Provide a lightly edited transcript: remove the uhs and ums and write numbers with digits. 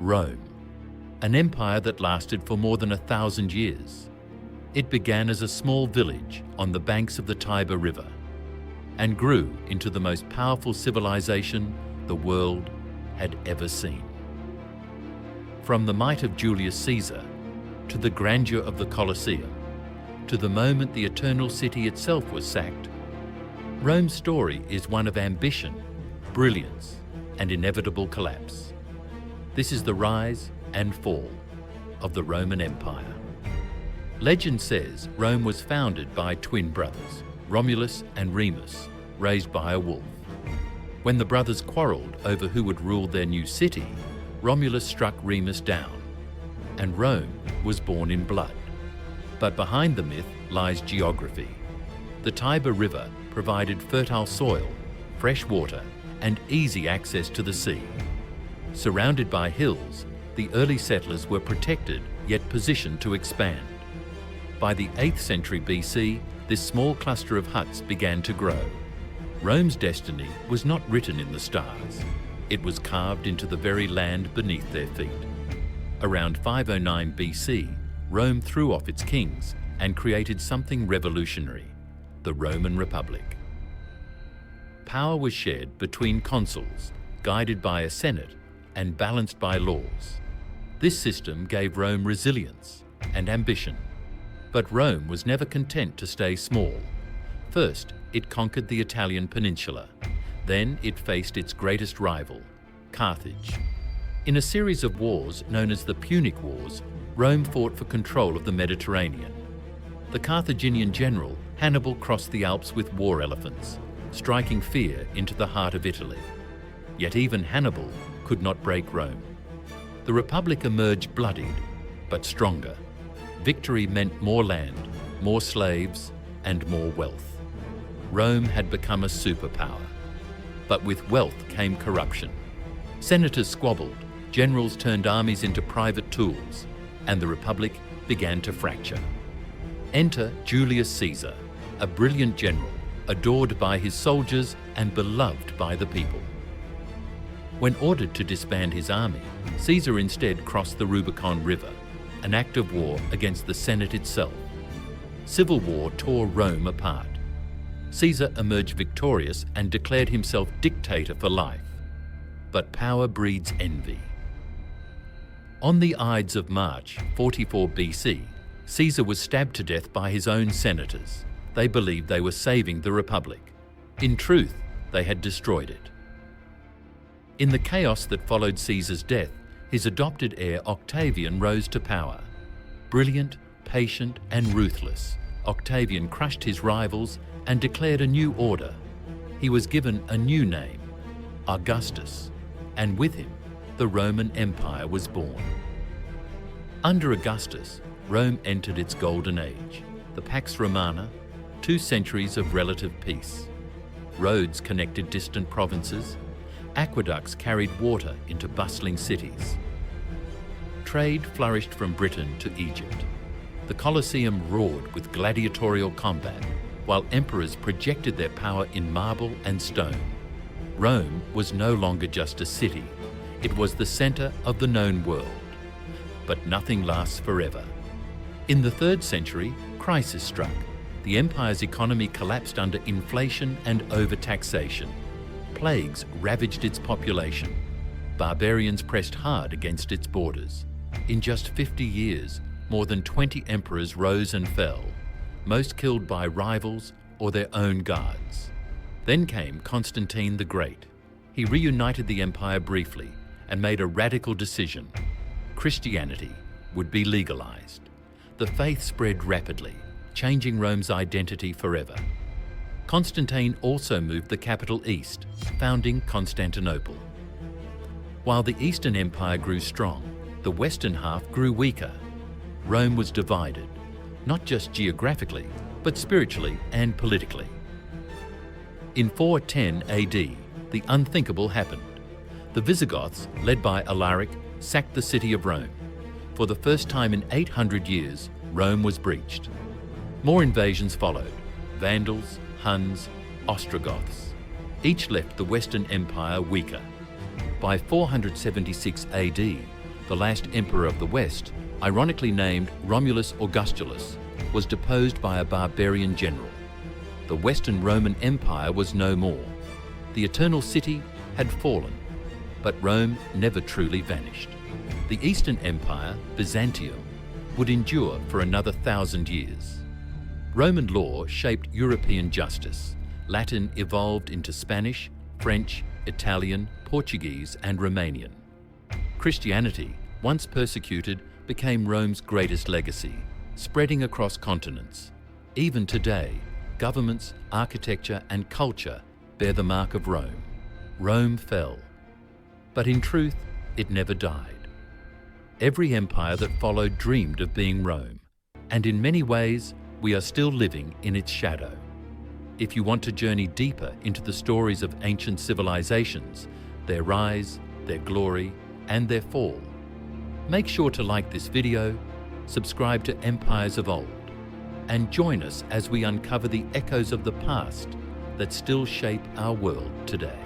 Rome, an empire that lasted for more than 1,000 years. It began as a small village on the banks of the Tiber River and grew into the most powerful civilization the world had ever seen. From the might of Julius Caesar to the grandeur of the Colosseum, to the moment the eternal city itself was sacked, Rome's story is one of ambition, brilliance, and inevitable collapse. This is the rise and fall of the Roman Empire. Legend says Rome was founded by twin brothers, Romulus and Remus, raised by a wolf. When the brothers quarreled over who would rule their new city, Romulus struck Remus down, and Rome was born in blood. But behind the myth lies geography. The Tiber River provided fertile soil, fresh water, and easy access to the sea. Surrounded by hills, the early settlers were protected yet positioned to expand. By the 8th century BC, this small cluster of huts began to grow. Rome's destiny was not written in the stars. It was carved into the very land beneath their feet. Around 509 BC, Rome threw off its kings and created something revolutionary, the Roman Republic. Power was shared between consuls, guided by a senate and balanced by laws. This system gave Rome resilience and ambition. But Rome was never content to stay small. First, it conquered the Italian peninsula. Then it faced its greatest rival, Carthage. In a series of wars known as the Punic Wars, Rome fought for control of the Mediterranean. The Carthaginian general Hannibal crossed the Alps with war elephants, striking fear into the heart of Italy. Yet even Hannibal could not break Rome. The Republic emerged bloodied, but stronger. Victory meant more land, more slaves, and more wealth. Rome had become a superpower. But with wealth came corruption. Senators squabbled, generals turned armies into private tools, and the Republic began to fracture. Enter Julius Caesar, a brilliant general, adored by his soldiers and beloved by the people. When ordered to disband his army, Caesar instead crossed the Rubicon River, an act of war against the Senate itself. Civil war tore Rome apart. Caesar emerged victorious and declared himself dictator for life. But power breeds envy. On the Ides of March, 44 BC, Caesar was stabbed to death by his own senators. They believed they were saving the Republic. In truth, they had destroyed it. In the chaos that followed Caesar's death, his adopted heir Octavian rose to power. Brilliant, patient, and ruthless, Octavian crushed his rivals and declared a new order. He was given a new name, Augustus, and with him, the Roman Empire was born. Under Augustus, Rome entered its golden age, the Pax Romana, 2 centuries of relative peace. Roads connected distant provinces. Aqueducts carried water into bustling cities. Trade flourished from Britain to Egypt. The Colosseum roared with gladiatorial combat, while emperors projected their power in marble and stone. Rome was no longer just a city. It was the center of the known world. But nothing lasts forever. In the 3rd century, crisis struck. The empire's economy collapsed under inflation and overtaxation. Plagues ravaged its population. Barbarians pressed hard against its borders. In just 50 years, more than 20 emperors rose and fell, most killed by rivals or their own guards. Then came Constantine the Great. He reunited the empire briefly and made a radical decision. Christianity would be legalized. The faith spread rapidly, changing Rome's identity forever. Constantine also moved the capital east, founding Constantinople. While the Eastern Empire grew strong, the western half grew weaker. Rome was divided, not just geographically, but spiritually and politically. In 410 AD, the unthinkable happened. The Visigoths, led by Alaric, sacked the city of Rome. For the first time in 800 years, Rome was breached. More invasions followed: Vandals, Huns, Ostrogoths. Each left the Western Empire weaker. By 476 AD, the last emperor of the West, ironically named Romulus Augustulus, was deposed by a barbarian general. The Western Roman Empire was no more. The Eternal City had fallen, but Rome never truly vanished. The Eastern Empire, Byzantium, would endure for another 1,000 years. Roman law shaped European justice. Latin evolved into Spanish, French, Italian, Portuguese, and Romanian. Christianity, once persecuted, became Rome's greatest legacy, spreading across continents. Even today, governments, architecture, and culture bear the mark of Rome. Rome fell. But in truth, it never died. Every empire that followed dreamed of being Rome, and in many ways, we are still living in its shadow. If you want to journey deeper into the stories of ancient civilizations, their rise, their glory, and their fall, make sure to like this video, subscribe to Empires of Old, and join us as we uncover the echoes of the past that still shape our world today.